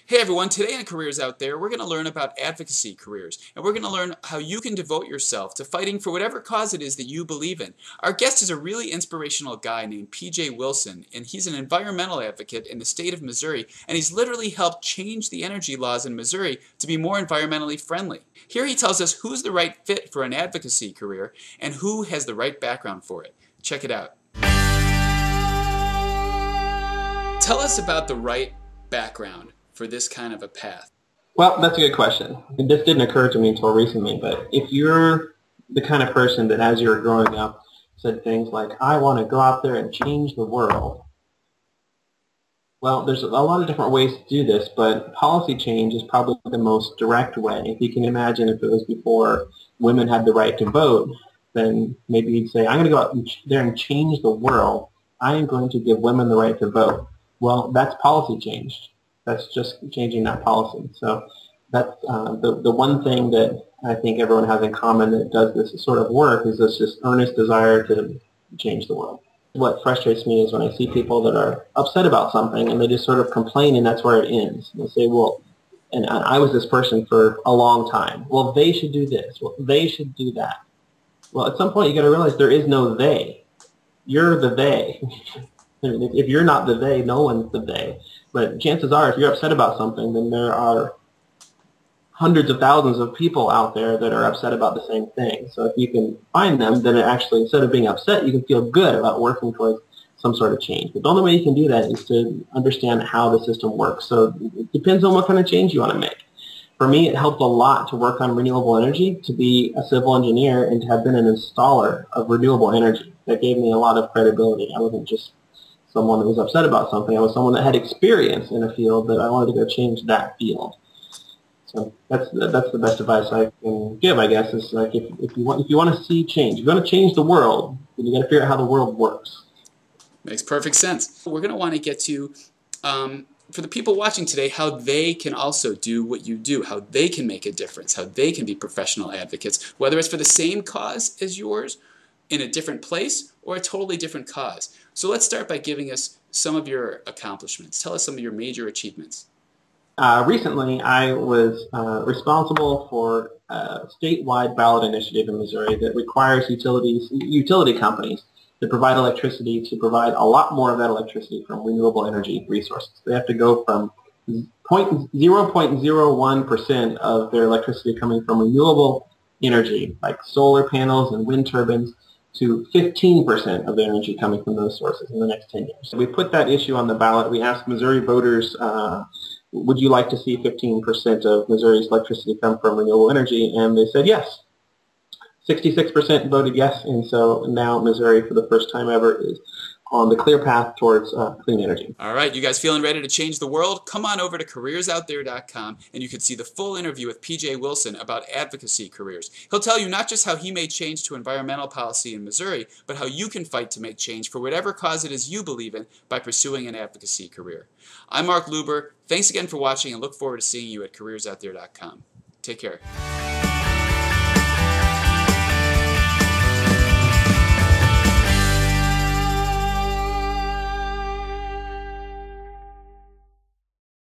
Hey everyone, today on Careers Out There, we're going to learn about advocacy careers, and we're going to learn how you can devote yourself to fighting for whatever cause it is that you believe in. Our guest is a really inspirational guy named PJ Wilson, and he's an environmental advocate in the state of Missouri, and he's literally helped change the energy laws in Missouri to be more environmentally friendly. Here he tells us who's the right fit for an advocacy career and who has the right background for it. Check it out. Tell us about the right background for this kind of a path. Well, that's a good question. This didn't occur to me until recently, but if you're the kind of person that as you were growing up said things like, I want to go out there and change the world, well, there's a lot of different ways to do this, but policy change is probably the most direct way. If you can imagine if it was before women had the right to vote, then maybe you'd say, I'm going to go out there and change the world. I am going to give women the right to vote. Well, that's policy change. That's just changing that policy. So that's the one thing that I think everyone has in common that does this sort of work is this just earnest desire to change the world. What frustrates me is when I see people that are upset about something and they just sort of complain and that's where it ends. And they say, well, and I was this person for a long time. Well, they should do this. Well, they should do that. Well, at some point you got to realize there is no they. You're the they. If you're not the they, no one's the they. But chances are, if you're upset about something, then there are hundreds of thousands of people out there that are upset about the same thing. So if you can find them, then it actually, instead of being upset, you can feel good about working towards some sort of change. But the only way you can do that is to understand how the system works. So it depends on what kind of change you want to make. For me, it helped a lot to work on renewable energy, to be a civil engineer, and to have been an installer of renewable energy. That gave me a lot of credibility. I wasn't just someone that was upset about something. I was someone that had experience in a field that I wanted to go change that field. So that's the best advice I can give, I guess, is like if you want to see change, if you want to change the world, then you got to figure out how the world works. Makes perfect sense. We're going to want to get to, for the people watching today, how they can also do what you do, how they can make a difference, how they can be professional advocates, whether it's for the same cause as yours, in a different place, or a totally different cause. So let's start by giving us some of your accomplishments. Tell us some of your major achievements. Recently, I was responsible for a statewide ballot initiative in Missouri that requires utility companies that provide electricity to provide a lot more of that electricity from renewable energy resources. They have to go from 0.01% of their electricity coming from renewable energy, like solar panels and wind turbines, to 15% of the energy coming from those sources in the next 10 years. So we put that issue on the ballot. We asked Missouri voters, would you like to see 15% of Missouri's electricity come from renewable energy? And they said yes. 66% voted yes, and so now Missouri, for the first time ever, is on the clear path towards clean energy. All right, you guys feeling ready to change the world? Come on over to careersoutthere.com and you can see the full interview with PJ Wilson about advocacy careers. He'll tell you not just how he made change to environmental policy in Missouri, but how you can fight to make change for whatever cause it is you believe in by pursuing an advocacy career. I'm Mark Luber. Thanks again for watching and look forward to seeing you at careersoutthere.com. Take care.